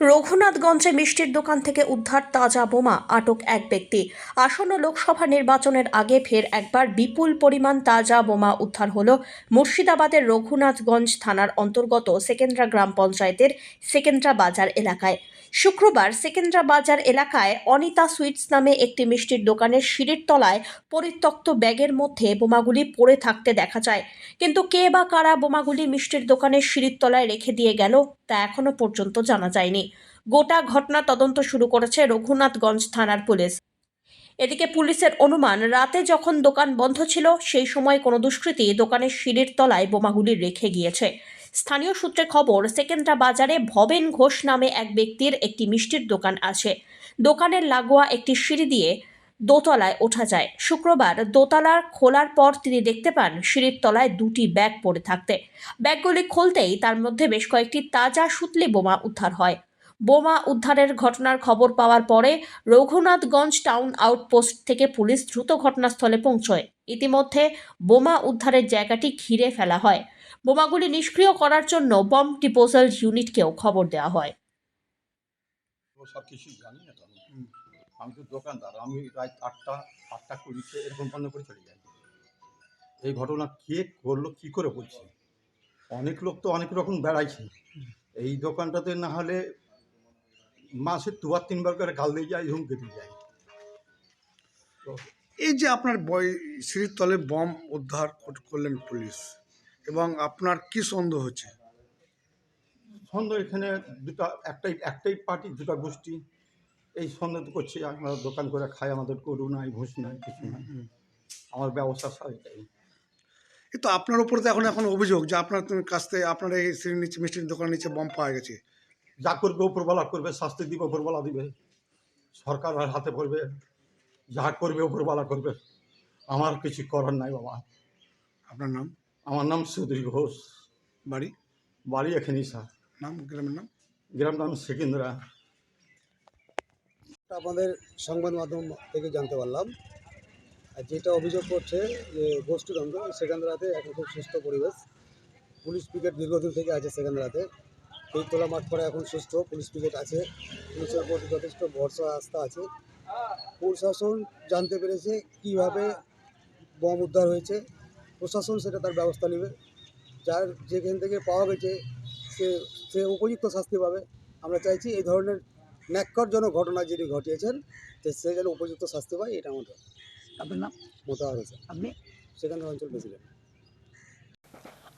রঘুনাথগঞ্জে মিষ্টির দোকান থেকে উদ্ধার তাজা বোমা, আটক এক ব্যক্তি। আসন্ন লোকসভা নির্বাচনের আগে ফের একবার বিপুল পরিমাণ তাজা বোমা উদ্ধার হলো মুর্শিদাবাদের রঘুনাথগঞ্জ থানার অন্তর্গত সেকেন্দ্রা গ্রাম পঞ্চায়েতের সেকেন্দ্রা বাজার এলাকায়। শুক্রবার সেকেন্দ্রা বাজার এলাকায় অনিতা সুইটস নামে একটি মিষ্টির দোকানের সিঁড়ির তলায় পরিত্যক্ত ব্যাগের মধ্যে বোমাগুলি পড়ে থাকতে দেখা যায়। কিন্তু কে বা কারা বোমাগুলি মিষ্টির দোকানের সিঁড়ির তলায় রেখে দিয়ে গেল তা এখনো পর্যন্ত জানা যায়নি। গোটা ঘটনা তদন্ত শুরু করেছে রঘুনাথগঞ্জ থানার পুলিশ। এদিকে পুলিশের অনুমান, রাতে যখন দোকান বন্ধ ছিল সেই সময় কোনো দুষ্কৃতী দোকানের সিঁড়ির তলায় বোমাগুলি রেখে গিয়েছে। স্থানীয় সূত্রে খবর, সেকেন্দ্রা বাজারে ভবেন ঘোষ নামে এক ব্যক্তির একটি মিষ্টির দোকান আছে। দোকানের লাগোয়া একটি সিঁড়ি দিয়ে দোতলায় ওঠা যায়। শুক্রবার দোতলা খোলার পর তিনি দেখতে পান সিঁড়ির তলায় দুটি ব্যাগ পড়ে থাকতে। ব্যাগগুলি খুলতেই তার মধ্যে বেশ কয়েকটি তাজা সুতলি বোমা উদ্ধার হয়। বোমা উদ্ধারের ঘটনার খবর পাওয়ার পরে রঘুনাথগঞ্জ টাউন আউটপোস্ট থেকে পুলিশ দ্রুত ঘটনাস্থলে পৌঁছয়। ইতিমধ্যে বোমা উদ্ধারের জায়গাটি ঘিরে ফেলা হয়। বোমাগুলি নিষ্ক্রিয় করার জন্য বম ডিসপোজাল ইউনিটকেও খবর দেওয়া হয়। সব কিছুই জানি না তো আমি তো দোকানদার। আমি রাত 8টা 20 এরকম বন্ধ করে চলে যাই। এই ঘটনা কে করলো কী করে বলছি, অনেক লোক তো অনেক রকম বেড়াইছে। এই দোকানটাতে না হলে মাসে 2-3 বার করে গাল দিয়ে যায়, হুমকে দিয়ে যায়। তো এই যে আপনার সিঁড়ির তলে বম উদ্ধার করলেন পুলিশ, এবং আপনার কি সন্দেহ হচ্ছে? সন্দেহ এখানে একটাই পার্টি, দুটা গোষ্ঠী এই সন্দেহ করছে। আমরা দোকান করে খাই, আমাদের গরু নাই, ভুষ নাই, কিছু নাই, আমার ব্যবস্থা সব এটাই। কিন্তু আপনার উপরে তো এখন অভিযোগ যে আপনার কাছ থেকে আপনার এই সিঁড়ির নিচে মিষ্টির দোকানের নিচে বম পাওয়া গেছে। যা করবে উপরওয়ালা করবে, শাস্তি দিবে উপরওয়ালা দিবে, সরকার হাতে পড়বে, যা করবে উপরওয়ালা করবে, আমার কিছু করার নাই বাবা। আপনার নাম? আমার নাম সুধীর ঘোষ। বাড়ি? বাড়ি এখানেই স্যার। নাম? গ্রামের নাম? গ্রাম নাম সেকেন্দ্রা। আমাদের সংবাদ মাধ্যম থেকে জানতে পারলাম, আর যেটা অভিযোগ করছে যে গোষ্ঠীদ্বন্দ্ব, সেকেন্দ্রাতে এখন খুব সুস্থ পরিবেশ। পুলিশ পিকেট দীর্ঘদিন থেকে আছে সেকেন্দ্রাতে। এই তোলা মাঠ করে এখন সুস্থ, পুলিশ পিকেট আছে, পুলিশের উপর যথেষ্ট ভরসা আস্থা আছে। প্রশাসন জানতে পেরেছে কীভাবে বম উদ্ধার হয়েছে, প্রশাসন সেটা তার ব্যবস্থা নেবে। যার যেখান থেকে পাওয়া গেছে সে উপযুক্ত শাস্তি পাবে। আমরা চাইছি এই ধরনের ন্যাক্কারজনক ঘটনা যিনি ঘটিয়েছেন সে যেন উপযুক্ত শাস্তি পায়, এটা আমাদের। আপনার নাম? মোতাহার হোসেন, আপনি সেখানে অঞ্চল প্রেসিডেন্ট।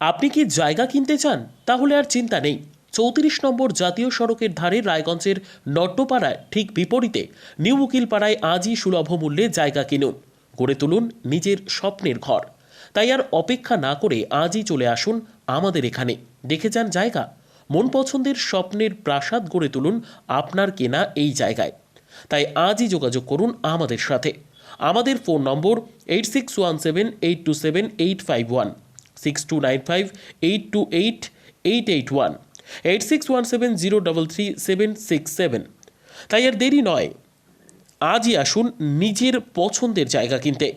আপনি কি জায়গা কিনতে চান? তাহলে আর চিন্তা নেই। 34 নম্বর জাতীয় সড়কের ধারে রায়গঞ্জের নট্টপাড়ায় ঠিক বিপরীতে নিউ উকিলপাড়ায় আজই সুলভ মূল্যে জায়গা কিনুন, গড়ে তুলুন নিজের স্বপ্নের ঘর। তাই আর অপেক্ষা না করে আজই চলে আসুন আমাদের এখানে, দেখে যান জায়গা। মন পছন্দের স্বপ্নের প্রাসাদ গড়ে তুলুন আপনার কেনা এই জায়গায়। তাই আজই যোগাযোগ করুন আমাদের সাথে। আমাদের ফোন নম্বর 8617827851, 6295828881, 8617033767। তাই আর দেরি নয়, আজই আসুন নিজের পছন্দের জায়গা কিনতে।